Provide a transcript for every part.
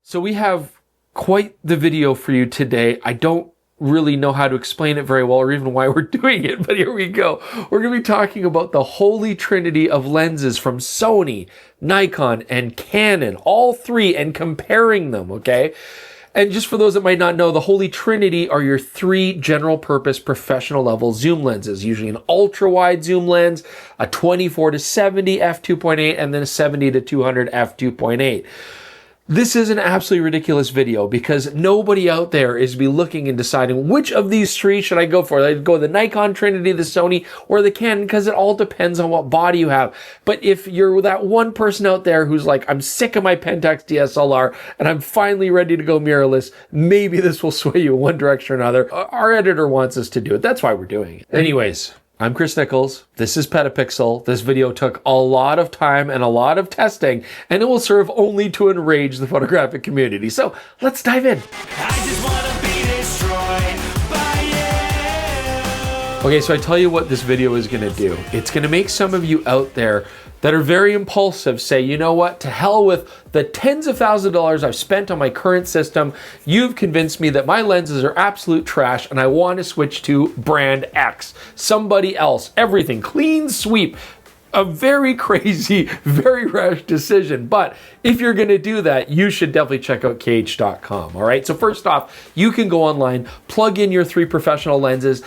So we have quite the video for you today. I don't really know how to explain it very well or even why we're doing it, but here we go. We're going to be talking about the holy trinity of lenses from Sony, Nikon, and Canon, all three, and comparing them, okay? And just for those that might not know, the holy trinity are your three general purpose professional level zoom lenses, usually an ultra wide zoom lens, a 24 to 70 f2.8, and then a 70 to 200 f2.8. This is an absolutely ridiculous video because nobody out there is be looking and deciding which of these three should I go for. I'd go the Nikon, Trinity, the Sony, or the Canon, because it all depends on what body you have. But if you're that one person out there who's like, I'm sick of my Pentax DSLR and I'm finally ready to go mirrorless, maybe this will sway you in one direction or another. Our editor wants us to do it. That's why we're doing it. Anyways, I'm Chris Niccolls. This is PetaPixel. This video took a lot of time and a lot of testing, and it will serve only to enrage the photographic community. So let's dive in. I just wanna be destroyed by you. Okay, so I tell you what this video is gonna do. It's gonna make some of you out there that are very impulsive say, you know what, to hell with the tens of thousands of dollars I've spent on my current system. You've convinced me that my lenses are absolute trash and I want to switch to brand X. Somebody else, everything, clean sweep. A very crazy, very rash decision. But if you're gonna do that, you should definitely check out cage.com, all right? So first off, you can go online, plug in your three professional lenses,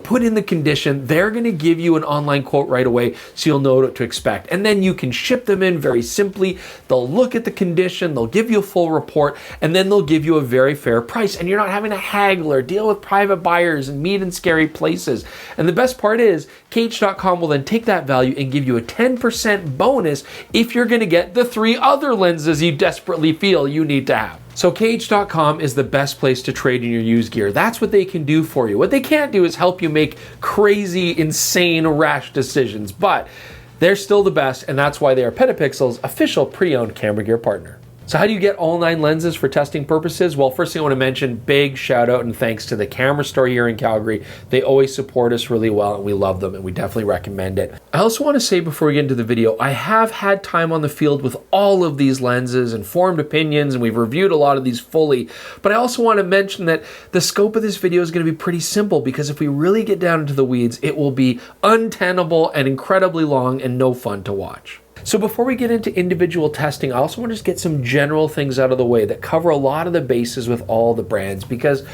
put in the condition. They're gonna give you an online quote right away so you'll know what to expect. And then you can ship them in very simply. They'll look at the condition, they'll give you a full report, and then they'll give you a very fair price. And you're not having to haggle or deal with private buyers and meet in scary places. And the best part is, cage.com will then take that value and give you a 10% bonus if you're going to get the three other lenses you desperately feel you need to have. So cage.com is the best place to trade in your used gear. That's what they can do for you. What they can't do is help you make crazy, insane, rash decisions, but they're still the best, and that's why they are PetaPixel's official pre-owned camera gear partner. So how do you get all 9 lenses for testing purposes? Well, first thing I want to mention, big shout out and thanks to the camera store here in Calgary. They always support us really well and we love them and we definitely recommend it. I also want to say before we get into the video, I have had time on the field with all of these lenses and formed opinions, and we've reviewed a lot of these fully. But I also want to mention that the scope of this video is going to be pretty simple, because if we really get down into the weeds, it will be untenable and incredibly long and no fun to watch. So before we get into individual testing, I also want to just get some general things out of the way that cover a lot of the bases with all the brands, because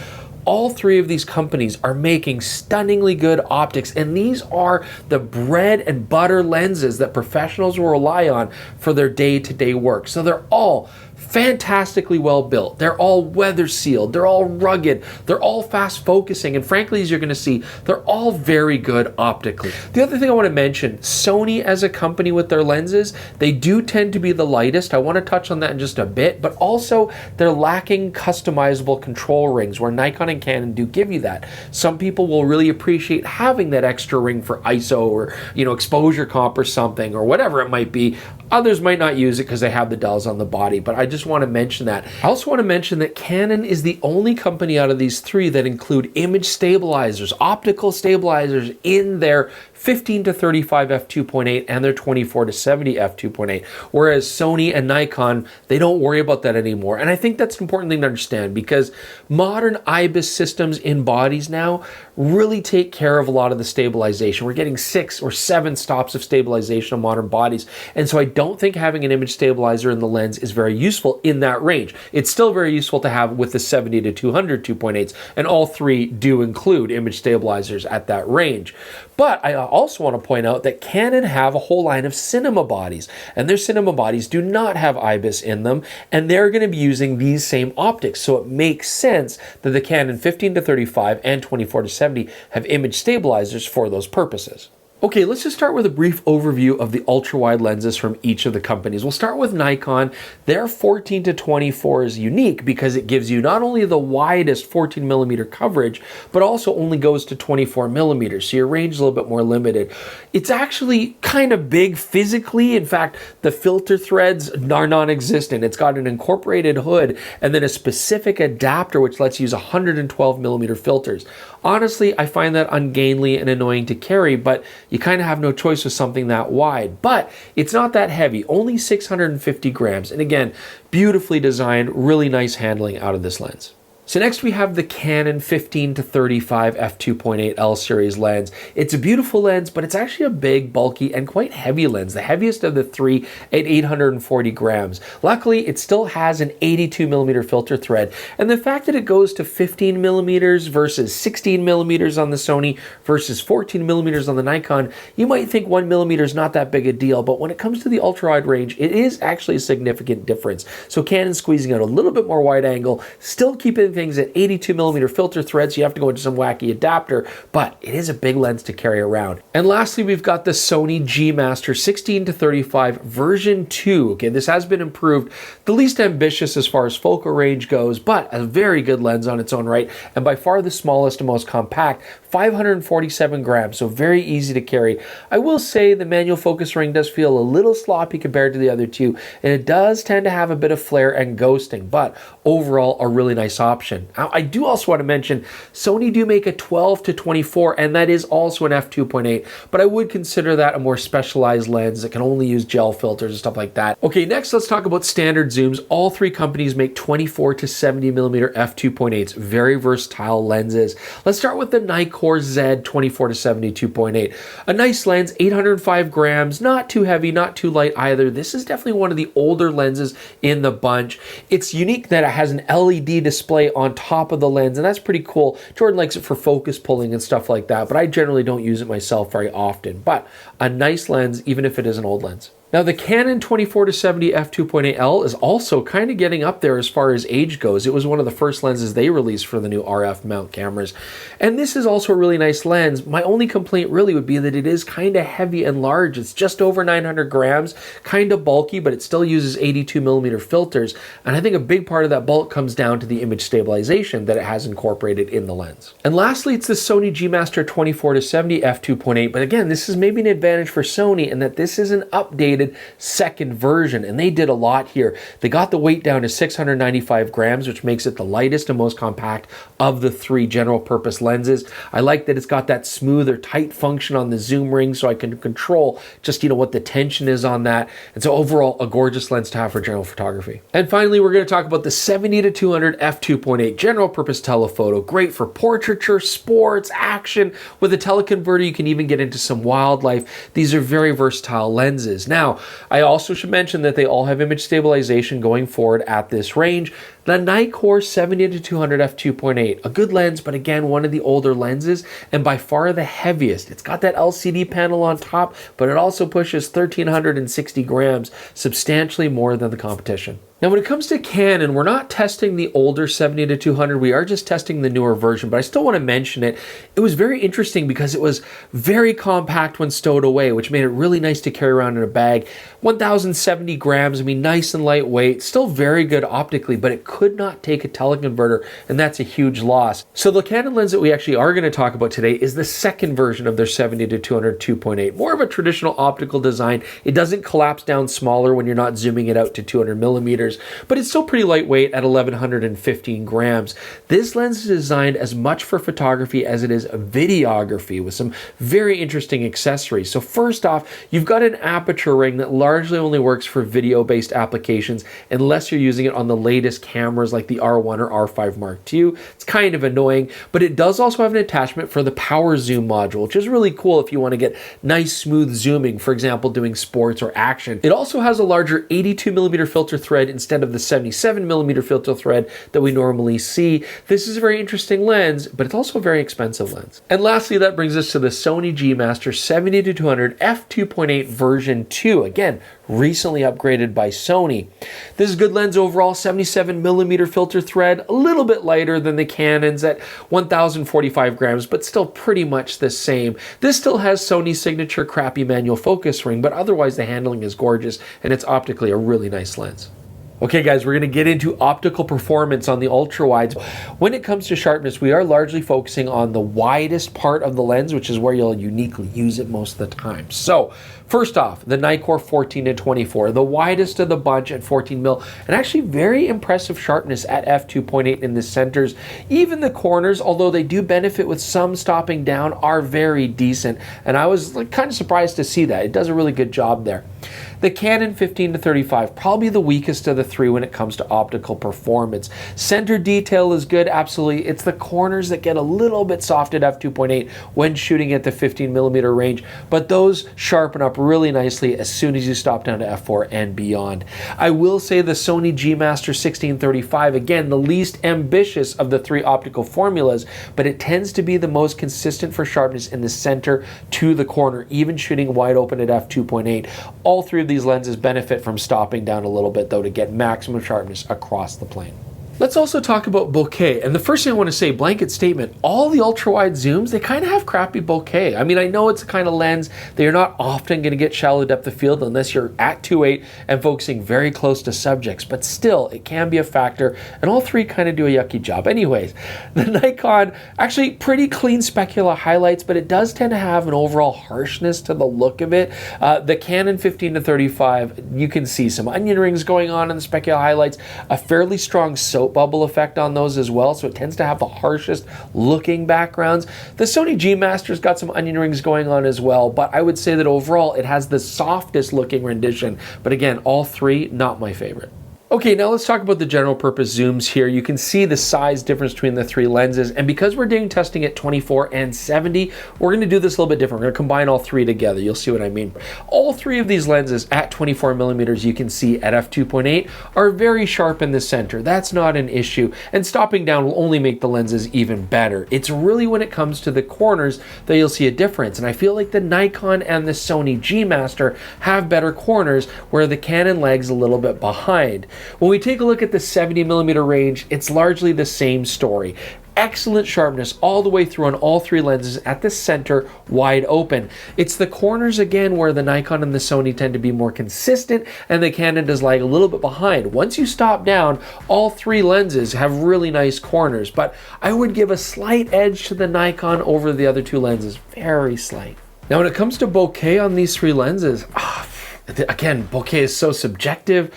all three of these companies are making stunningly good optics, and these are the bread and butter lenses that professionals will rely on for their day-to-day work. So they're all fantastically well built. They're all weather sealed. They're all rugged. They're all fast focusing. And frankly, as you're going to see, they're all very good optically. The other thing I want to mention, Sony as a company with their lenses, they do tend to be the lightest. I want to touch on that in just a bit, but also they're lacking customizable control rings, where Nikon and Canon do give you that. Some people will really appreciate having that extra ring for ISO or, exposure comp or something, or whatever it might be. Others might not use it because they have the dials on the body, but I just want to mention that. I also want to mention that Canon is the only company out of these three that include image stabilizers, optical stabilizers in their 15 to 35 f2.8 and their 24 to 70 f2.8, whereas Sony and Nikon, they don't worry about that anymore. And I think that's an important thing to understand, because modern IBIS systems in bodies now really take care of a lot of the stabilization. We're getting 6 or 7 stops of stabilization on modern bodies, and so I don't think having an image stabilizer in the lens is very useful in that range. It's still very useful to have with the 70 to 200 2.8s, and all three do include image stabilizers at that range. But I also want to point out that Canon have a whole line of cinema bodies, and their cinema bodies do not have IBIS in them, and they're going to be using these same optics. So it makes sense that the Canon 15 to 35 and 24 to 70 have image stabilizers for those purposes. Okay, let's just start with a brief overview of the ultra-wide lenses from each of the companies. We'll start with Nikon. Their 14 to 24 is unique because it gives you not only the widest 14 millimeter coverage, but also only goes to 24 millimeters, so your range is a little bit more limited. It's actually kind of big physically. In fact, the filter threads are non-existent. It's got an incorporated hood and then a specific adapter which lets you use 112 millimeter filters. Honestly, I find that ungainly and annoying to carry, but you kind of have no choice with something that wide. But it's not that heavy, only 650 grams. And again, beautifully designed, really nice handling out of this lens. So next we have the Canon 15 to 35 f2.8L series lens. It's a beautiful lens, but it's actually a big, bulky, and quite heavy lens, the heaviest of the three at 840 grams. Luckily, it still has an 82 millimeter filter thread, and the fact that it goes to 15 millimeters versus 16 millimeters on the Sony versus 14 millimeters on the Nikon, you might think 1 millimeter is not that big a deal, but when it comes to the ultra-wide range, it is actually a significant difference. So Canon's squeezing out a little bit more wide angle, still keeping things at 82 millimeter filter threads, so you have to go into some wacky adapter, but it is a big lens to carry around. And lastly, we've got the Sony G Master 16 to 35 version 2. Okay, this has been improved, the least ambitious as far as focal range goes, but a very good lens on its own right, and by far the smallest and most compact, 547 grams, so very easy to carry. I will say the manual focus ring does feel a little sloppy compared to the other two, and it does tend to have a bit of flare and ghosting, but overall a really nice option. Now, I do also want to mention Sony do make a 12 to 24, and that is also an f2.8, but I would consider that a more specialized lens that can only use gel filters and stuff like that. Okay, next let's talk about standard zooms. All three companies make 24 to 70 millimeter f2.8s, very versatile lenses. Let's start with the Niccolls Z 24 to 72.8. A nice lens, 805 grams, not too heavy, not too light either. This is definitely one of the older lenses in the bunch. It's unique that it has an LED display on top of the lens, and that's pretty cool. Jordan likes it for focus pulling and stuff like that, but I generally don't use it myself very often. But a nice lens, even if it is an old lens. Now the Canon 24 to 70 f2.8L is also kind of getting up there as far as age goes. It was one of the first lenses they released for the new RF mount cameras. And this is also a really nice lens. My only complaint really would be that it is kind of heavy and large. It's just over 900 grams, kind of bulky, but it still uses 82 millimeter filters. And I think a big part of that bulk comes down to the image stabilization that it has incorporated in the lens. And lastly, it's the Sony G Master 24 to 70 f2.8. But again, this is maybe an advantage for Sony in that this is an updated second version, and they did a lot here. They got the weight down to 695 grams, which makes it the lightest and most compact of the three general purpose lenses. I like that it's got that smooth or tight function on the zoom ring, so I can control just, what the tension is on that. And so overall, a gorgeous lens to have for general photography. And finally, we're going to talk about the 70 to 200 f2.8 general purpose telephoto. Great for portraiture, sports, action. With a teleconverter, you can even get into some wildlife. These are very versatile lenses. Now, I also should mention that they all have image stabilization going forward at this range. The Niccolls 70 to 200 f2.8, a good lens, but again, one of the older lenses and by far the heaviest. It's got that LCD panel on top, but it also pushes 1,360 grams, substantially more than the competition. Now, when it comes to Canon, we're not testing the older 70 to 200, we are just testing the newer version, but I still want to mention it. It was very interesting because it was very compact when stowed away, which made it really nice to carry around in a bag. 1,070 grams, I mean, nice and lightweight, still very good optically, but it could not take a teleconverter, and that's a huge loss. So the Canon lens that we actually are going to talk about today is the second version of their 70 to 200 2.8. More of a traditional optical design. It doesn't collapse down smaller when you're not zooming it out to 200 millimeters, but it's still pretty lightweight at 1,115 grams. This lens is designed as much for photography as it is videography, with some very interesting accessories. So first off, you've got an aperture ring that largely only works for video-based applications unless you're using it on the latest cameras like the R1 or R5 Mark II. It's kind of annoying, but it does also have an attachment for the power zoom module, which is really cool if you want to get nice smooth zooming, for example, doing sports or action. It also has a larger 82 millimeter filter thread instead of the 77 millimeter filter thread that we normally see. This is a very interesting lens, but it's also a very expensive lens. And lastly, that brings us to the Sony G Master 70 to 200 f2.8 version 2. Again, recently upgraded by Sony. This is a good lens overall, 77 millimeter filter thread, a little bit lighter than the Canons at 1,045 grams, but still pretty much the same. This still has Sony's signature crappy manual focus ring, but otherwise the handling is gorgeous and it's optically a really nice lens. Okay guys, we're going to get into optical performance on the ultra wides. When it comes to sharpness, we are largely focusing on the widest part of the lens, which is where you'll uniquely use it most of the time. So First off, the Nikkor 14-24, the widest of the bunch at 14 mil, and actually very impressive sharpness at f2.8 in the centers. Even the corners, although they do benefit with some stopping down, are very decent, and I was kind of surprised to see that. It does a really good job there. The Canon 15-35, probably the weakest of the three when it comes to optical performance. Center detail is good, absolutely. It's the corners that get a little bit soft at f2.8 when shooting at the 15mm range, but those sharpen up really nicely as soon as you stop down to f4 and beyond. I will say the Sony G Master 16-35, again, the least ambitious of the three optical formulas, but it tends to be the most consistent for sharpness in the center to the corner, even shooting wide open at f2.8. All three of these lenses benefit from stopping down a little bit though to get maximum sharpness across the plane. Let's also talk about bokeh. And the first thing I want to say, blanket statement, all the ultra-wide zooms, they kind of have crappy bokeh. I mean, I know it's a kind of lens that you're not often going to get shallow depth of field unless you're at 2.8 and focusing very close to subjects, but still, it can be a factor, and all three kind of do a yucky job. Anyways, the Nikon, actually pretty clean specular highlights, but it does tend to have an overall harshness to the look of it. The Canon 15-35, you can see some onion rings going on in the specular highlights, a fairly strong soap bubble effect on those as well, so it tends to have the harshest looking backgrounds. The Sony G Master's got some onion rings going on as well, but I would say that overall it has the softest looking rendition, but again, all three, not my favorite. Okay, now let's talk about the general purpose zooms here. You can see the size difference between the three lenses, and because we're doing testing at 24 and 70, we're going to do this a little bit different. We're going to combine all three together. You'll see what I mean. All three of these lenses at 24 millimeters, you can see at f2.8, are very sharp in the center. That's not an issue, and stopping down will only make the lenses even better. It's really when it comes to the corners that you'll see a difference, and I feel like the Nikon and the Sony G Master have better corners where the Canon lags a little bit behind. When we take a look at the 70mm range, it's largely the same story. Excellent sharpness all the way through on all three lenses at the center, wide open. It's the corners again where the Nikon and the Sony tend to be more consistent and the Canon does lag a little bit behind. Once you stop down, all three lenses have really nice corners, but I would give a slight edge to the Nikon over the other two lenses, very slight. Now when it comes to bokeh on these three lenses, again, bokeh is so subjective.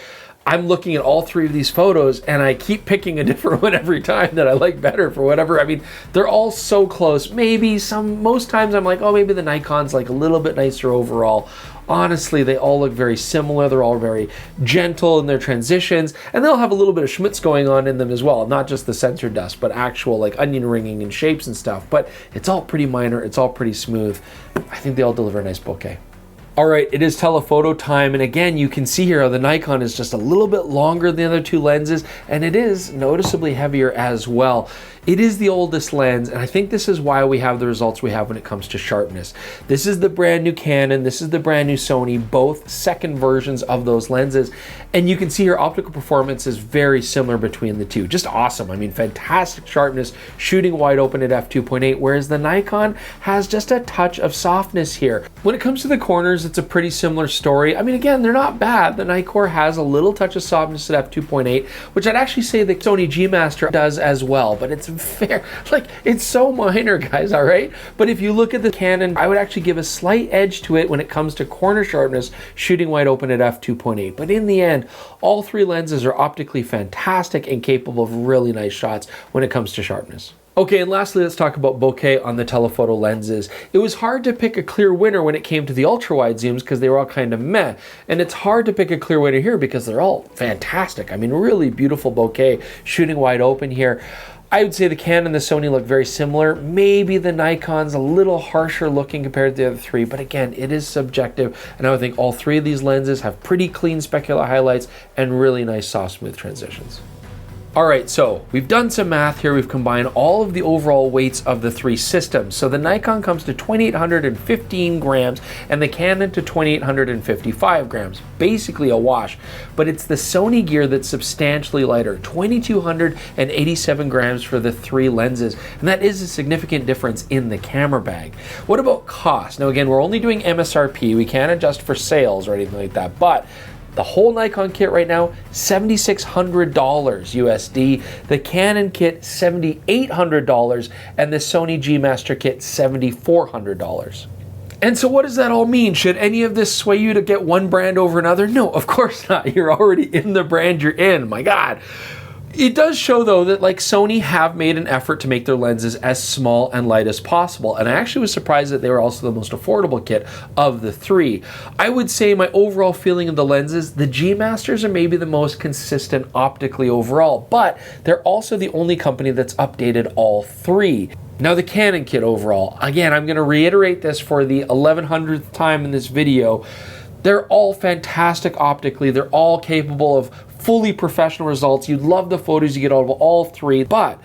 I'm looking at all three of these photos and I keep picking a different one every time that I like better for whatever. I mean, they're all so close. Maybe most times I'm like, oh, maybe the Nikon's like a little bit nicer overall. Honestly, they all look very similar. They're all very gentle in their transitions, and they'll have a little bit of schmutz going on in them as well. Not just the sensor dust, but actual like onion ringing and shapes and stuff. But it's all pretty minor. It's all pretty smooth. I think they all deliver a nice bokeh. All right, it is telephoto time, and again, you can see here how the Nikon is just a little bit longer than the other two lenses, and it is noticeably heavier as well. It is the oldest lens, and I think this is why we have the results we have when it comes to sharpness. This is the brand new Canon, this is the brand new Sony, both second versions of those lenses, and you can see here optical performance is very similar between the two. Just awesome. I mean, fantastic sharpness, shooting wide open at f2.8, whereas the Nikon has just a touch of softness here. When it comes to the corners, it's a pretty similar story. I mean, again, they're not bad. The Nikkor has a little touch of softness at f2.8, which I'd actually say the Sony G Master does as well, but it's fair, like it's so minor, guys, all right? But if you look at the Canon, I would actually give a slight edge to it when it comes to corner sharpness, shooting wide open at f2.8. But in the end, all three lenses are optically fantastic and capable of really nice shots when it comes to sharpness. Okay, and lastly, let's talk about bokeh on the telephoto lenses. It was hard to pick a clear winner when it came to the ultra-wide zooms because they were all kind of meh. And it's hard to pick a clear winner here because they're all fantastic. I mean, really beautiful bokeh, shooting wide open here. I would say the Canon and the Sony look very similar. Maybe the Nikon's a little harsher looking compared to the other three, but again, it is subjective, and I would think all three of these lenses have pretty clean specular highlights and really nice soft, smooth transitions. All right, so we've done some math here. We've combined all of the overall weights of the three systems. So the Nikon comes to 2,815 grams and the Canon to 2,855 grams, basically a wash. But it's the Sony gear that's substantially lighter, 2,287 grams for the three lenses. And that is a significant difference in the camera bag. What about cost? Now again, we're only doing MSRP. We can't adjust for sales or anything like that, but the whole Nikon kit right now, $7,600 USD. The Canon kit, $7,800, and the Sony G Master kit, $7,400. And so what does that all mean? Should any of this sway you to get one brand over another? No, of course not. You're already in the brand you're in. My God. It does show, though, that like Sony have made an effort to make their lenses as small and light as possible. And I actually was surprised that they were also the most affordable kit of the three. I would say my overall feeling of the lenses, the G Masters are maybe the most consistent optically overall, but they're also the only company that's updated all three. Now the Canon kit overall, again, I'm going to reiterate this for the 1100th time in this video. They're all fantastic optically. They're all capable of fully professional results. You'd love the photos you get out of all three, but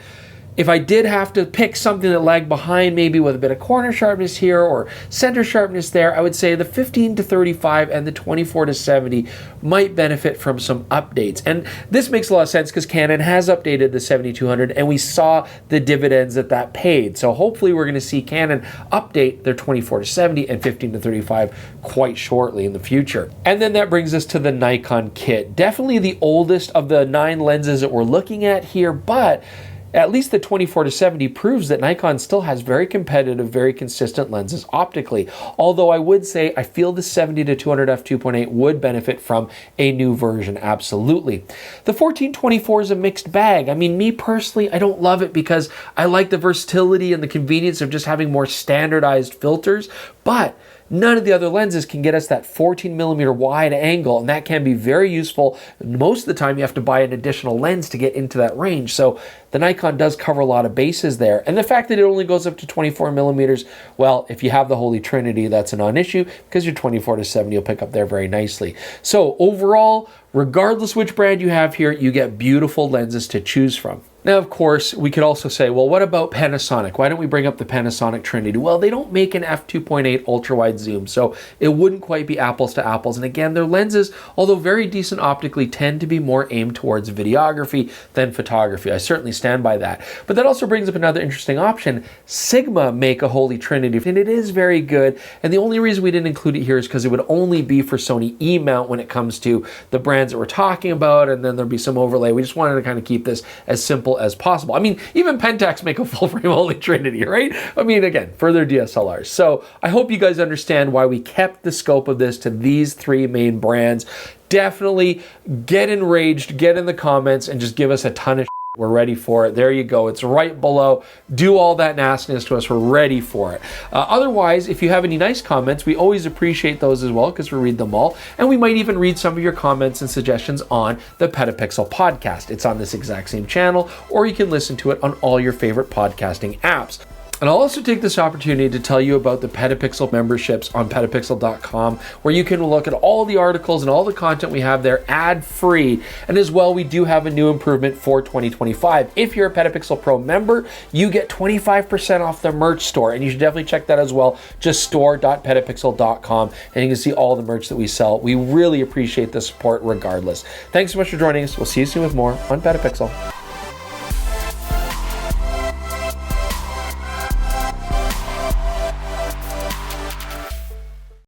if I did have to pick something that lagged behind, maybe with a bit of corner sharpness here or center sharpness there, I would say the 15-35 and the 24-70 might benefit from some updates. And this makes a lot of sense because Canon has updated the 7200 and we saw the dividends that paid. So hopefully we're going to see Canon update their 24-70 and 15-35 quite shortly in the future. And then that brings us to the Nikon kit. Definitely the oldest of the 9 lenses that we're looking at here, but at least the 24-70 proves that Nikon still has very competitive, very consistent lenses optically. Although I would say I feel the 70-200 f2.8 would benefit from a new version, absolutely. The 14-24 is a mixed bag. I mean, me personally, I don't love it because I like the versatility and the convenience of just having more standardized filters, but none of the other lenses can get us that 14mm wide angle, and that can be very useful. Most of the time you have to buy an additional lens to get into that range, so the Nikon does cover a lot of bases there. And the fact that it only goes up to 24mm, well, if you have the Holy Trinity, that's a non-issue because your 24-70 will pick up there very nicely. So overall, regardless which brand you have here, you get beautiful lenses to choose from. Now, of course, we could also say, well, what about Panasonic? Why don't we bring up the Panasonic Trinity? Well, they don't make an f2.8 ultra-wide zoom, so it wouldn't quite be apples to apples. And again, their lenses, although very decent optically, tend to be more aimed towards videography than photography. I certainly stand by that. But that also brings up another interesting option. Sigma make a Holy Trinity, and it is very good. And the only reason we didn't include it here is because it would only be for Sony E-mount when it comes to the brands that we're talking about, and then there'll be some overlay. We just wanted to kind of keep this as simple as possible. I mean, even Pentax make a full frame Holy Trinity, right? I mean, again, for their DSLRs. So I hope you guys understand why we kept the scope of this to these 3 main brands. Definitely get enraged, get in the comments, and just give us a ton of shit. We're ready for it. There you go. It's right below. Do all that nastiness to us. We're ready for it. Otherwise, if you have any nice comments, we always appreciate those as well because we read them all. And we might even read some of your comments and suggestions on the PetaPixel podcast. It's on this exact same channel, or you can listen to it on all your favorite podcasting apps. And I'll also take this opportunity to tell you about the PetaPixel memberships on PetaPixel.com, where you can look at all the articles and all the content we have there ad-free. And as well, we do have a new improvement for 2025. If you're a PetaPixel Pro member, you get 25% off the merch store, and you should definitely check that as well. Just store.petapixel.com, and you can see all the merch that we sell. We really appreciate the support regardless. Thanks so much for joining us. We'll see you soon with more on PetaPixel.